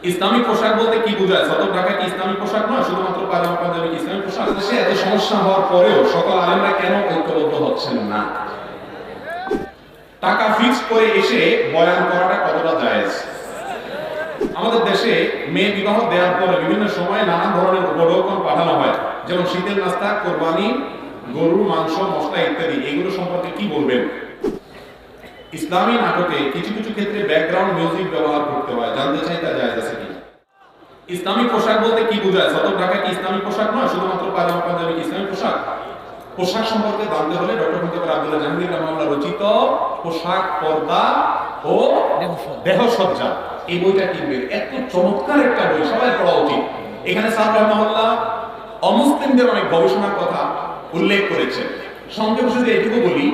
Islamic পোশাক বলতে কি বোঝায়? সদর ঢাকা কি ইসলামিক পোশাক নয়? শুধুমাত্র পায়জামা পাঞ্জাবি কি ইসলামিক পোশাক? দেশে এত সমস্যা হওয়ার পরেও সকল আলেমরা কেন ঐক্যবদ্ধ হচ্ছেন না? টাকা ফিক্স করে এসে বয়ান করাটা কতটা জায়েজ? আমাদের দেশে মেয়ে বিবাহ দেওয়ার পরে বিভিন্ন সময়ে নানা ধরনের উপঢৌকন পাঠানো হয়, যেমন শীতের নাস্তা, কোরবানি, গরুর মাংস, মশলা ইত্যাদি। এগুলো সম্পর্কে কি বলবেন? ইসলামী নাটকে কিছু কিছু ক্ষেত্রে ব্যাকগ্রাউন্ড মিউজিক ব্যবহার করতে হয়, জানতে চাই তা জায়েজ আছে কি? ইসলামিক পোশাক বলতে কি বোঝায়? সদর ঢাকা কি ইসলামিক পোশাক নয়? শুধুমাত্র পায়জামা পাঞ্জাবি কি ইসলামিক পোশাক? পোশাক সম্পর্কে জানতে হলে ডক্টর মুফতি আব্দুল্লাহ জাহাঙ্গীর রাহমাহুল্লাহ রচিত পোশাক, পর্দা ও দেহসজ্জা এই বইটা কিনবেন। এত চমৎকার একটা বই, সবাই পড়া উচিত। এখানে স্যার রাহমাহুল্লাহ অমুসলিমদের অনেক গবেষণার কথা উল্লেখ করেছেন। সংক্ষেপে শুধু এটুকু বলি,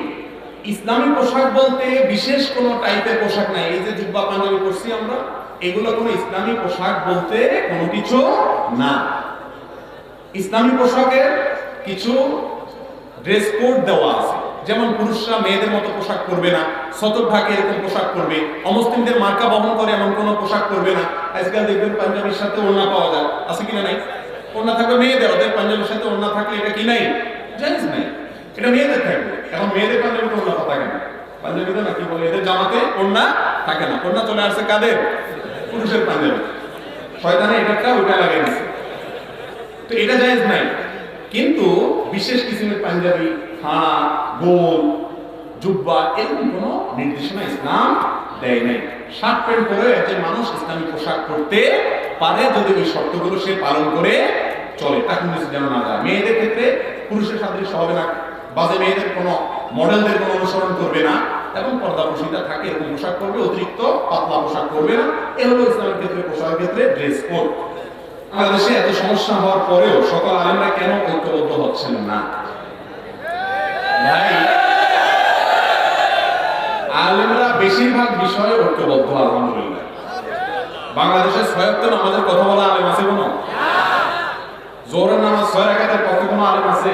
ইসলামী পোশাক বলতে বিশেষ কোনো টাইপের পোশাক নাই। এই যে জুব্বা পাঞ্জাবি পরছি আমরা, এগুলো কোনো ইসলামী পোশাক বলতে কোনো কিছু না। ইসলামী পোশাকের কিছু ড্রেস কোড দেওয়া আছে, যেমন পুরুষরা মেয়েদের মতো পোশাক পরবে না, সতর ঢাকে এরকম পোশাক পরবে, অমুসলিমদের মার্কা বহন করে এমন কোনো পোশাক পরবে না। আজকাল দেখবেন পাঞ্জাবির সাথে ওড়না পাওয়া যায়, আছে কিনা? নাই। ওড়না থাকবে মেয়েদের, ওদের পাঞ্জাবির সাথে ওড়না থাকলে এটা কি নাই? জায়েজ নাই, এটা মেয়েদের থাকবে। এখন মেয়েদের পাঞ্জাবিতে ওড়না থাকে না, পাঞ্জাবিতে না কি বলে, এদের জামাতে ওড়না থাকে না। ওড়না চলে আসছে কাদের? পুরুষের পাঞ্জাবি। শয়তানে এটা ওইটা লাগিয়ে দিচ্ছে, তো এটা জায়েজ নাই। কিন্তু বিশেষ কিসিমের পাঞ্জাবি, হাঁ, গোল, জুব্বা, এরকম কোনো নির্দেশনা ইসলাম দেয় নাই। শার্ট প্যান্ট পরে যে মানুষ ইসলামী পোশাক পরতে পারে, যদি ওই শর্তগুলো সে পালন করে চলে, তা কোনো কিছু যেন না যায়। মেয়েদের ক্ষেত্রে পুরুষের সাদৃশ্য হবে না, বাজে মেয়েদের কোনো মডেলদের কোনো অনুসরণ করবে না, এবং পর্দা প্রসিদ্ধা থাকে এরকম পোশাক করবে, অতিরিক্ত পাতলা পোশাক করবে না। এ হলো ইসলামের ক্ষেত্রে পোশাকের ক্ষেত্রে ড্রেস কোড। বাংলাদেশে এত সমস্যা হওয়ার পরেও সকল আলেমরা কেন ঐক্যবদ্ধ হচ্ছেন না? আলেমরা বেশিরভাগ বিষয়ে ঐক্যবদ্ধ, আলহামদুলিল্লাহ। বাংলাদেশের 6 ওয়াক্ত নামাজের কথা বলা আলেম আছে কোনো? জোহরের নামাজ 6 রাকাতের পক্ষে কোনো আলেম আছে?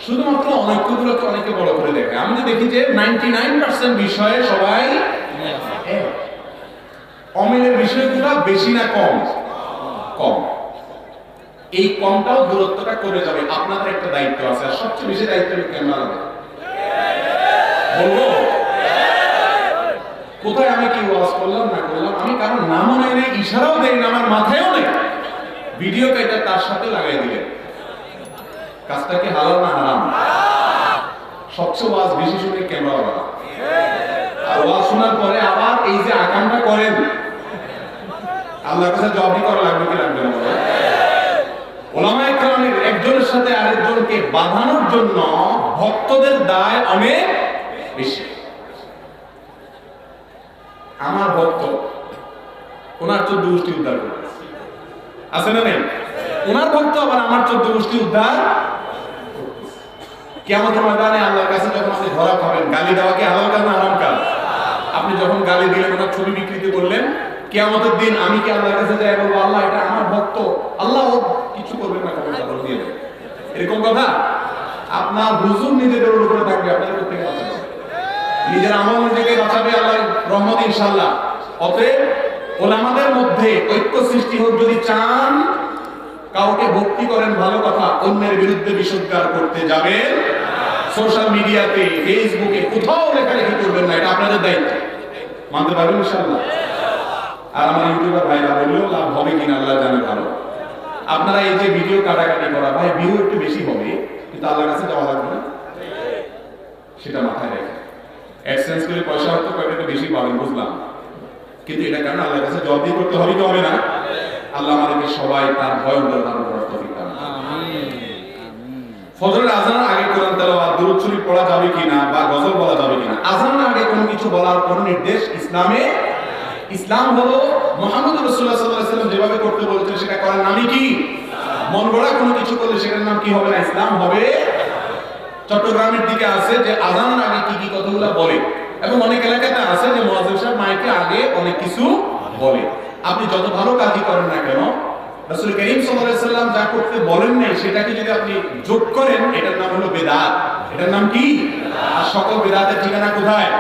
শুধুমাত্র অনৈক্যগুলোকে অনেকে বড় করে দেখে। আমি দেখি যে 99% বিষয়ে সবাই অমিলের বিষয়গুলো বেশি না কম? কম। এই কমটাও দূরত্বটা করে যাবে। আপনাদের একটা দায়িত্ব আছে, আর সবচেয়ে বেশি দায়িত্ব কেন লাগবে বলবো? কোথায় আমি কি ওয়াজ করলাম না করলাম, আমি কারণ নামও নেই, নেই ইশারাও দেই না, আমার মাথায়ও নেই, ভিডিও কেটে তার সাথে লাগাই দিলেন। কাজটা কি হালাল না হারাম? সবচেয়ে ওয়াজ বেশি শুনে ক্যামেরা, আর ওয়াজ শোনার পরে আবার এই যে আকামটা করেন, আল্লাহর কাছে জবাব করা লাগবে কি লাগবে না? ওলামায়ে কেরামের একজনের সাথে আরেকজনকে বাঁধানোর জন্য ভক্তদের দায় অনেক বেশি। আমার ভক্ত, ওনার 14 গোষ্ঠী উদ্ধার করে আছে না নেই? ওনার ভক্ত আবার আমার 14 গোষ্ঠী উদ্ধার। কিয়ামতের ময়দানে আল্লাহর কাছে যখন আপনি ধরা খাবেন, গালি দেওয়া কি হালাল কাজ না হারাম কাজ? আপনি যখন গালি দিলেন, ওনার ছবি বিকৃতি করলেন, কিয়ামতের দিন আমি কি আল্লাহর কাছে যাই বলবো, আল্লাহ এটা আমার ভক্ত, আল্লাহ ও কিছু করবেন না, খবর দিয়ে দেবেন? এরকম কথা? আপনার হুজুর নিজেদের উপরে থাকবে, আপনাদের উপর থেকে বাঁচাবে, নিজের আমল নিজেকে বাঁচাবে, আল্লাহর রহমত ইনশাআল্লাহ। অতএব ওলামাদের মধ্যে ঐক্য সৃষ্টি হোক যদি চান, কাউকে ভক্তি করেন ভালো কথা, অন্যের বিরুদ্ধে বিষোদ্গার করতে যাবেন সোশ্যাল মিডিয়াতে, ফেসবুকে, কোথাও লেখালেখি করবেন না। এটা আপনাদের দায়িত্ব, মানতে পারবেন ইনশাআল্লাহ? আর আমার ইউটিউবার ভাইরা বললেও লাভ হবে কিনা আল্লাহ জানে ভালো। আপনারা এই যে ভিডিও কাটাকাটি করা, ভাই ভিউ একটু বেশি হবে, কিন্তু আল্লাহর কাছে যাওয়া লাগবে না, সেটা মাথায় রেখে। অ্যাডসেন্স করে পয়সা হয়তো কয়েকটা বেশি পাবেন, বুঝলাম, কিন্তু এটা কারণে আল্লাহর কাছে জবাব দিয়ে করতে হবে কি হবে না? আল্লাহ আমাদেরকে সবাই তার ভয় ধারণ করার তৌফিক দান করুন। ফজরের আজানের আগে কোরআন তেলাওয়াত, দুরূদ শরীফ পড়া যাবে কিনা বা গজল বলা যাবে কিনা, আজানের আগে কোনো কিছু বলার কোনো নির্দেশ ইসলামে? ইসলাম হলো মুহাম্মদ রাসূলুল্লাহ সাল্লাল্লাহু আলাইহি ওয়াসাল্লাম যেভাবে করতে বলেছেন সেটা করার নামই কি? মন গড়া কোনো কিছু করলে সেটার নাম কি হবে না? ইসলাম হবে। চট্টগ্রামের দিকে আছে যে আজানের আগে কি কি কথাগুলো বলে, এবং অনেক এলাকাতে আছে যে মুয়াজ্জিন সাহেব মাইকে আগে অনেক কিছু বলে। আপনি যত ভালো কাজই করেন না কেন, রাসূল করিম সাল্লাল্লাহু আলাইহি ওয়াসাল্লাম যা করতে বলেন নাই সেটাকে যদি আপনি যোগ করেন, এটার নাম হলো বিদআত। এটার নাম কি? আর সকল বিদআতের ঠিকানা কোথায়?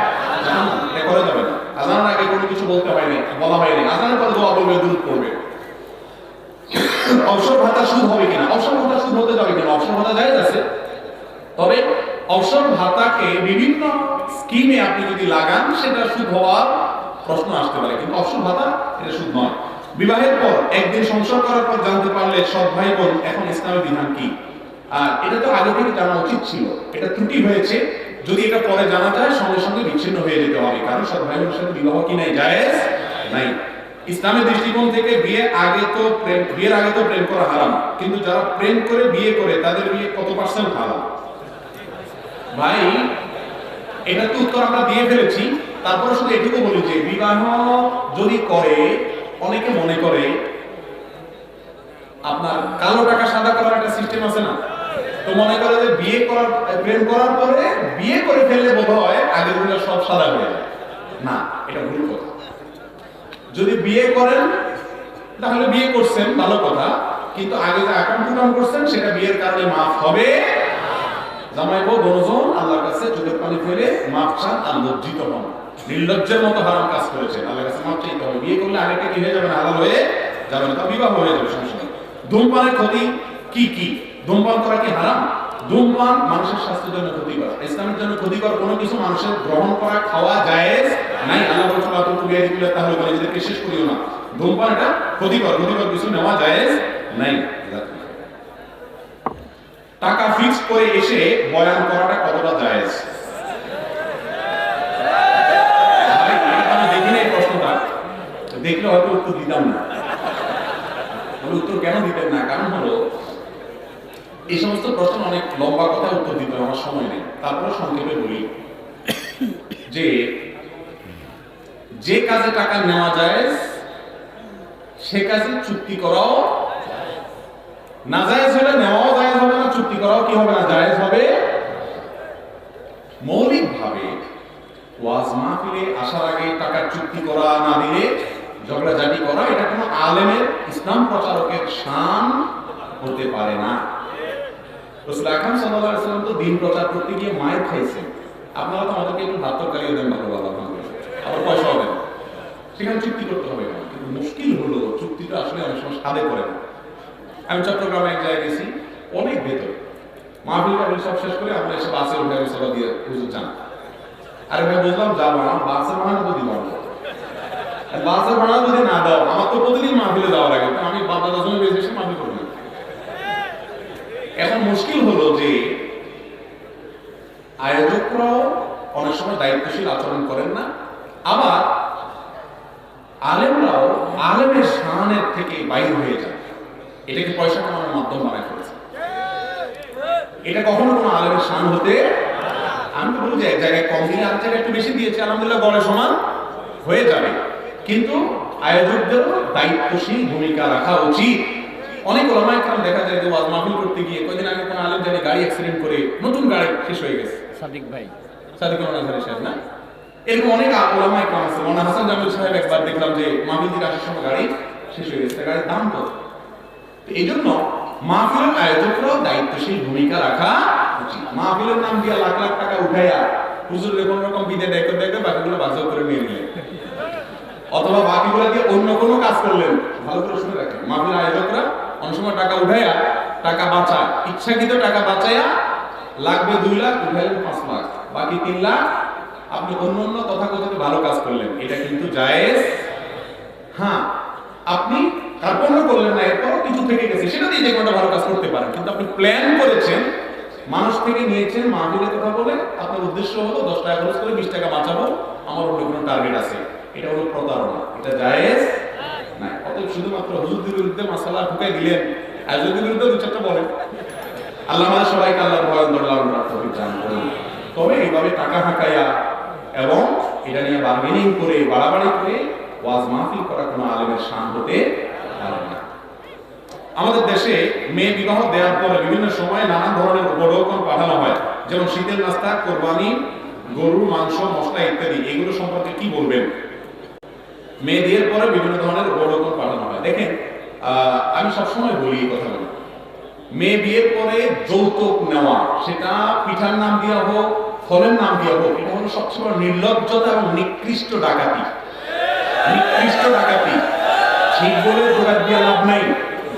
জাহান্নাম। এটা করা যাবে না। আজানের আগে কোনো কিছু বলতে হয় না, বলা হয়নি। আজানের পরে দোয়া বলবে, দুধ পড়বে। অবসর ভাতা সুদ হবে কিনা? অবসর ভাতা সুদ হতে যাবে কিনা? অবসর ভাতা জায়েজ আছে, তবে অবসর ভাতাকে বিভিন্ন স্কিমে আপনি যদি লাগান সেটা সুদ হওয়ার প্রশ্ন আসতে পারে, কিন্তু অবসর ভাতা এটা সুদ নয়। বিবাহের পর একদিন সংসার করার পর জানতে পারলে সৎ ভাই বোন এখন ইসলামের বিধান কি? আর এটা তো আগে থেকে জানা উচিত ছিল, এটা ত্রুটি হয়েছে। যদি এটা পরে জানা যায় সঙ্গে সঙ্গে বিচ্ছিন্ন হয়ে যেতে হবে, কারণ সৎ ভাই বোনের সাথে বিবাহ কি নাই? জায়েজ নাই। ইসলামের দৃষ্টিকোণ থেকে বিয়ের আগে তো প্রেম করা হারাম, কিন্তু যারা প্রেম করে বিয়ে করে তাদের বিয়ে কত পার্সেন্ট হারাম? ভাই এটা তো উত্তর আমরা দিয়ে ফেলেছি। তারপরে শুধু এটুকু বলি যে বিবাহ যদি করে, অনেকে মনে করে আপনার কালো টাকা সাদা করার একটা সিস্টেম আছে না, তো মনে করে যে প্রেম করার পরে বিয়ে করে ফেললে বোধ হয় আগের গুলো সব সাদা হয়ে যায়। না, এটা ভুল কথা। যদি বিয়ে করেন তাহলে বিয়ে করছেন ভালো কথা, কিন্তু আগে যে আকাম করছেন সেটা বিয়ের কারণে মাফ হবে। জামাই বউ দুজন আল্লাহর কাছে চোখের পানি ফেলে মাফ চান আর লজ্জিত হন। নির্লজ্জের মতো হারাম কাজ করেছেন, আল্লাহর কাছে মাফ চাইতে হবে। বিয়ে করলে আগেটা কি হয়ে যাবে না? হালাল হয়ে যাবে না, তা বিবাহ হয়ে যাবে সমস্যা নেই। ধূমপানের ক্ষতি কি কি? ধূমপান করা কি হারাম? ধূমপান মানুষের স্বাস্থ্যের জন্য ক্ষতিকর, ইসলামের জন্য ক্ষতিকর কোনো কিছু মানুষের গ্রহণ করা খাওয়া জায়েজ নাই। আল্লাহ বলেছেন তাহলে বলে নিজেকে শেষ করিও না। ধূমপান এটা ক্ষতিকর কিছু নেওয়া জায়েজ নাই। টাকা ফিক্স করে এসে বয়ান করাটা কতটা জায়েজ? আমি দেখিনি এই প্রশ্নটা, দেখলে হয়তো উত্তর দিতাম না। উত্তর কেন দিতেন না? কারণ হলো এই সমস্ত প্রশ্ন অনেক লম্বা কথা উত্তর দিতে আমার সময় নেই। তারপরে সংক্ষেপে বলি যে যে কাজে টাকা নেওয়া যায় সে কাজে চুক্তি করাও নাজায়েজ হলে নেওয়াও জায়েজ হবে না, চুক্তি করাও কি হবে না? জায়েজ হবে। মৌলিকভাবে ওয়াজ মাহফিলে আসার আগে টাকার চুক্তি করা, না দিলে ঝগড়াঝাটি করা, এটা কোনো আলেমের ইসলাম প্রচারকের শান হতে পারে না। রাসূল আকরাম সাল্লাল্লাহু আলাইহি ওয়াসাল্লাম তো দিন প্রচার করতে গিয়ে মায়ের খাইছেন। আপনারা তো আমাদেরকে একটু ভাত তরকারিও দেন, ভালো ভালো আবার পয়সাও দেন, সেখানে চুক্তি করতে হবে না। কিন্তু মুশকিল হলো চুক্তিটা আসলে অনেক সময় সাদে করে না। আমি চট্টগ্রামে এক জায়গায় গেছি, অনেক ভেতরে মাহফিল সব শেষ করে আমরা এসে বাসে উঠে সভা দিয়ে হুজুর যান। আরে ভাই বুঝলাম যাবো, আমার বাসের ভাড়া তো দিব, বাসের ভাড়া যদি না দাও, আমার তো প্রতিদিন মাহফিলে যাওয়ার আগে আমি বাবা দশমে বেশি এসে মাহফিল করবো। এখন মুশকিল হলো যে আয়োজকরাও অনেক সময় দায়িত্বশীল আচরণ করেন না, আবার আলেমরাও আলেমের শানের থেকে বাইরে হয়ে যায়। এটাকে পয়সা কামানোর মাধ্যম বানায় ফেলেছে। এটা কখনো কোনো আলেমের শান হতে, আমি তো বলি যে এক জায়গায় কম দিলে আর জায়গায় একটু বেশি দিয়েছে, আলহামদুলিল্লাহ গড়ে সমান হয়ে যাবে। কিন্তু আয়োজকদেরও দায়িত্বশীল ভূমিকা রাখা উচিত। অনেক ওলামায়ে কেরাম দেখা যায় যে ওয়াজ মাহফিল করতে গিয়ে কয়েকদিন আগে কোনো আলেম জানি গাড়ি অ্যাক্সিডেন্ট করে নতুন গাড়ি শেষ হয়ে গেছে, সাদিক সাহেব না, এরকম অনেক ওলামায়ে কেরাম আছে। মৌলানা হাসান জামিল সাহেব একবার দেখলাম যে মাহফিল থেকে আসার সময় গাড়ি শেষ হয়ে গেছে, গাড়ির দাম কত। এই জন্য মাহফিলের আয়োজকরাও দায়িত্বশীল ভূমিকা রাখা উচিত। মাহফিলের নাম দিয়ে লাখ লাখ টাকা উঠাইয়া হুজুরের কোনো রকম বিদে দেখে বাকিগুলো বাজার করে নিয়ে নিলেন, অথবা বাকিগুলো দিয়ে অন্য কোনো কাজ করলেন। ভালো করে শুনে রাখেন, মাহফিল আয়োজকরা অনেক সময় টাকা উঠাইয়া টাকা বাঁচায়, ইচ্ছাকৃত টাকা বাঁচাইয়া লাগবে 2 লাখ, উঠাইলেন 5 লাখ, বাকি 3 লাখ আপনি অন্য তথাকথিত ভালো কাজ করলেন, এটা কিন্তু জায়েজ। হ্যাঁ, আপনি কার্পণ্য করলেন না, এরপরও কিছু থেকে গেছে, সেটা দিয়ে যে কোনো ভালো কাজ করতে পারেন। কিন্তু আপনি প্ল্যান করেছেন, মানুষ থেকে নিয়েছেন, মাহফিলের কথা বলে আপনার উদ্দেশ্য হলো 10 টাকা খরচ করে 20 টাকা বাঁচাবো, আমার অন্য কোনো টার্গেট আছে, এটা হলো প্রতারণা, এটা জায়েজ না। অতএব শুধুমাত্র হুজুরদের বিরুদ্ধে মাসালা ঢুকাই দিলেন, আয়োজকদের বিরুদ্ধে 2-4টা বলেন। আল্লাহ আমাদের সবাইকে আল্লাহর ভয় লালন রাখতে দান করুন। তবে এইভাবে টাকা হাঁকাইয়া এবং এটা নিয়ে বার্গেনিং করে বাড়াবাড়ি করে ওয়াজ মাহফিল করা কোনো আলেমের শান হতে পারে না। আমাদের দেশে মেয়ে বিবাহ দেওয়ার পরে বিভিন্ন সময় নানান ধরনের উপঢৌকন পাঠানো হয়, যেমন শীতের নাস্তা, কোরবানি, গরুর মাংস, মশলা ইত্যাদি। এগুলো সম্পর্কে কি বলবেন? মেয়ে বিয়ের পরে বিভিন্ন ধরনের উপঢৌকন পাঠানো হয়। দেখেন, আমি সবসময় বলি এই কথাগুলো, মেয়ে বিয়ের পরে যৌতুক নেওয়া, সেটা পিঠার নাম দিয়া হোক, ফলের নাম দিয়া হোক, এটা হলো সবচেয়ে বড় নির্লজ্জতা এবং নিকৃষ্ট ডাকাতি। ঠিক বলে জোগাড় দিয়ে লাভ নাই।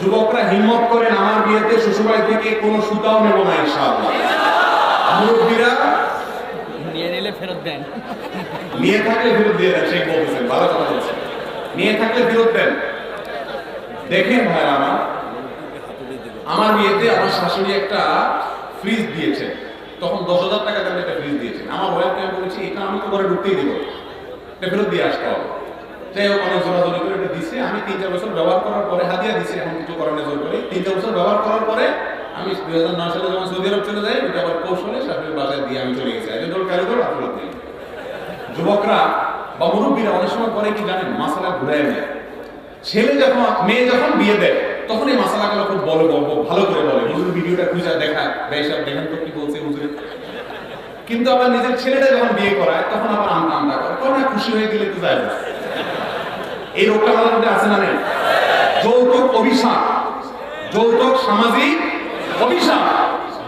যুবকরা হিম্মত করেন, আমার বিয়েতে শ্বশুরবাড়ি থেকে কোনো সুতাও নেব না ইনশাআল্লাহ। মুরব্বীরা নিয়ে নিলে ফেরত দেন, নিয়ে থাকলে ফেরত দিয়ে দেন। শেখ বলতেছেন, ভালো কথা বলছেন, নিয়ে থাকলে ফেরত দেন। দেখেন ভাই, আমার বিয়েতে আমার শাশুড়ি একটা ফ্রিজ দিয়েছে, তখন 10,000 টাকা দামের একটা ফ্রিজ দিয়েছে। আমার ওয়াইফকে আমি বলেছি এটা আমি তো ঘরে ঢুকতেই দিব, এটা ফেরত দিয়ে আসতে হবে। যাই হোক, অনেক জোরাজোরি করে এটা দিচ্ছে। আমি 3-4 বছর ব্যবহার করার পরে হাদিয়া দিচ্ছে, এখন কিছু করার জোর করে 3-4 বছর ব্যবহার করার পরে আমি 2009 সালে যখন সৌদি আরব চলে যাই, ওটা আবার কৌশলে শাশুড়ির বাসায় দিয়ে আমি চলে গেছি। আগে ধর কারিগর ফেরত নেই। যুবকরা বা মুরব্বীরা অনেক সময় করে কি জানেন, মাসালা ঘুরায় নেয়। মেয়ে যখন বিয়ে দেয় তখন এই মাসালাগুলো খুব ভালো করে বলে, হুজুর ভিডিওটা খুঁজে দেখায়, বেশাব দেখেন তো কি বলছে হুজুরে। কিন্তু আবার নিজের ছেলেটা যখন বিয়ে করায় তখন আবার আমটা করে, তখন খুশি হয়ে গেলে তো যায় না। এই রোগটা আমাদের মধ্যে আছে না নেই? যৌতুক অভিশাপ, যৌতুক সামাজিক অভিশাপ।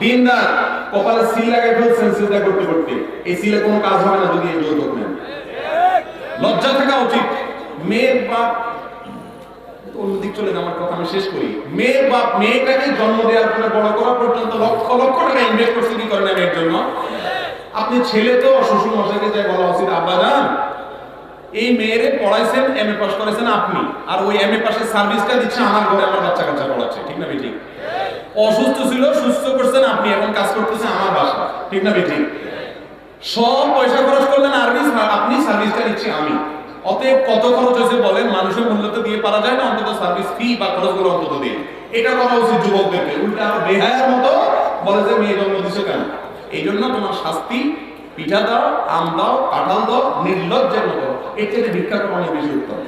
দিনদার কপালে সিল লাগাই ফেলছেন চিন্তা করতে করতে, এই সিলে কোনো কাজ হবে না যদি এই যৌতুক নেন। লজ্জা থাকা উচিত। মেয়ের বাপ, অন্যদিক চলে যাওয়ার কথা আমি শেষ করি। মেয়ের বাপ মেয়েটাকে জন্ম দেওয়ার পরে বড় করা পর্যন্ত লক্ষ লক্ষ টাকা ইনভেস্ট করছে কি করে না মেয়ের জন্য। আপনি ছেলে তো শ্বশুর মশাইকে যাই বলা উচিত, আব্বা জান এই মেয়েরে পড়াইছেন, এমএ পাস করেছেন আপনি, আর ওই এমএ পাসের সার্ভিসটা দিচ্ছে আমার ঘরে, আমার বাচ্চা কাচ্চা পড়াচ্ছে, ঠিক না বেঠিক? অসুস্থ ছিল, সুস্থ করছেন আপনি, এখন কাজ করতেছেন আমার বাসা, ঠিক না বেঠিক? সব পয়সা খরচ করলেন আপনি, সার্ভিসটা দিচ্ছি আমি। অতএব কত খরচ হয়েছে বলেন, মানুষের মূল্য তো দিয়ে পারা যায় না, অন্তত সার্ভিস ফি বা খরচগুলো অন্তত দিন। এটা করা উচিত যুবকদেরকে। উল্টা আরো বেহায়ার মতো বলে যে মেয়ে জন্ম দিছো কেন? এই জন্য তোমার শাস্তি, পিঠা দাও, আম দাও, কাঁঠাল দাও, নির্লজ্জের মতো। এর থেকে ভিক্ষা করা অনেক বেশি উত্তম।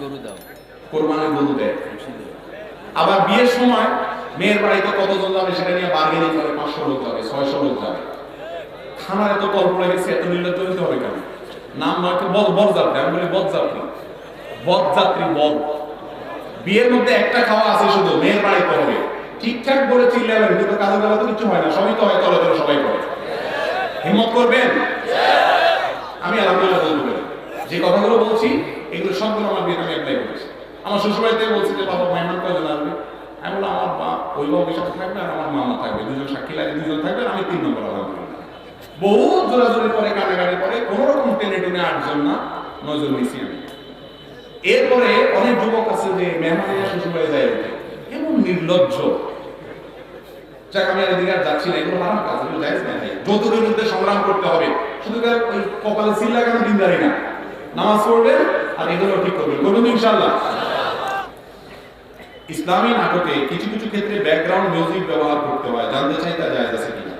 গরু দাও, কোরবানি গরু দেয়। আবার বিয়ের সময় মেয়ের বাড়িতে কতজন যাবে সেটা নিয়ে বার্গেনিং করে, 500 লোক যাবে, 600 লোক যাবে। খানার এত কল পড়ে গেছে, এত নির্লজ্জ হতে হবে কেন? নাম নয় বরযাত্রী, আমি বলি বরযাত্রী, বরযাত্রী বর। বিয়ের মধ্যে একটা খাওয়া আছে শুধু, মেয়ের বাড়িতে হবে। ঠিকঠাক বলে চিল্লাবেন, কিন্তু কাজে বেলা তো কিছু হয় না, সবই তো হয় তলে তলে সবাই করে। হিম্মত করবেন। আমি আলহামদুলিল্লাহ বলতে পারি যে কথাগুলো বলছি এগুলো সবগুলো আমার বিয়েতে আমি অ্যাপ্লাই করেছি। আমার শ্বশুরবাড়িতে বলছি যে বাবা মেহমান কয়জন আসবে, আমি বললাম আমার বাপ অভিভাবকের সাথে থাকবে আর আমার মামা থাকবে, দুজন সাক্ষী লাগে, দুজন থাকবে, আমি 3 নম্বর। আলহামদুলিল্লাহ বহু জোরাজোরি করে, কানাকাটি করে, কোনো রকম টেনে টেনে 8 জন না 9 জন নিছি আমি। এরপরে অনেক যুবক আছে যে মেহমানের শ্বশুরবাড়ি যায় ওঠে, এমন নির্লজ্জ। যাক, আমি এদিকে আর যাচ্ছি না, এগুলো হারাম কাজ, এগুলো জায়েজ না। যৌতুকের বিরুদ্ধে সংগ্রাম করতে হবে। শুধু ওই কপালে সিল লাগানো দিনদারি না, নামাজ পড়বেন আর এগুলো ঠিক করবেন, করবেন ইনশাআল্লাহ। ইসলামী নাটকে কিছু কিছু ক্ষেত্রে ব্যাকগ্রাউন্ড মিউজিক ব্যবহার করতে হয়, জানতে চাই তা জায়েজ আছে কিনা।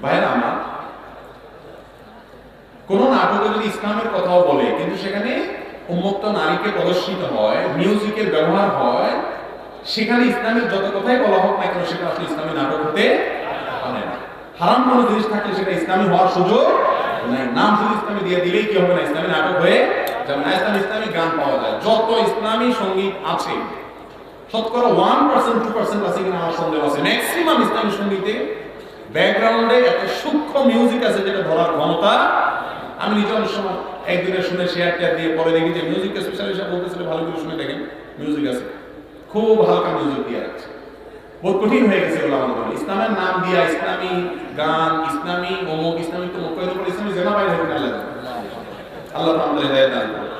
ভাইরা আমার, কোন নাটকে যদি ইসলামের কথাও বলে কিন্তু সেখানে উন্মুক্ত নারীকে প্রদর্শিত হয়, মিউজিকের ব্যবহার হয়, সেখানে ইসলামের যত কথাই বলা হোক না কেন সেটা আসলে ইসলামী নাটক হতে পারে না। হারাম কোনো জিনিস থাকলে সেটা ইসলামী হওয়ার সুযোগ নাই। নাম শুধু ইসলামী দিয়ে দিলেই কি হবে না, ইসলামী নাটক হয়ে যাবে না। ইসলামী গান পাওয়া যায়, যত ইসলামী সঙ্গীত আছে শতকরা 1% 2% আছে কিনা আমার সন্দেহ আছে। ম্যাক্সিমাম ইসলামী সঙ্গীতে ব্যাকগ্রাউন্ডে এত সূক্ষ্ম মিউজিক আছে যেটা ধরার ক্ষমতা আমি নিজে অনেক সময় একদিনে শুনে শেয়ার দিয়ে পরে দেখি যে মিউজিক স্পেশালিস্ট বলতেছিল ভালো করে শুনে দেখেন মিউজিক আছে, খুব হালকা মিউজিক দিয়ে রাখছে। বহুত কঠিন হয়ে গেছে এগুলো আমাদের। ইসলামের নাম দিয়া ইসলামী গান, ইসলামী অমুক, ইসলামী তো মুখ ইসলামী জেনা বাইরে হয়ে গেল। আল্লাহ আমাদের হেদায়েত দান করুন।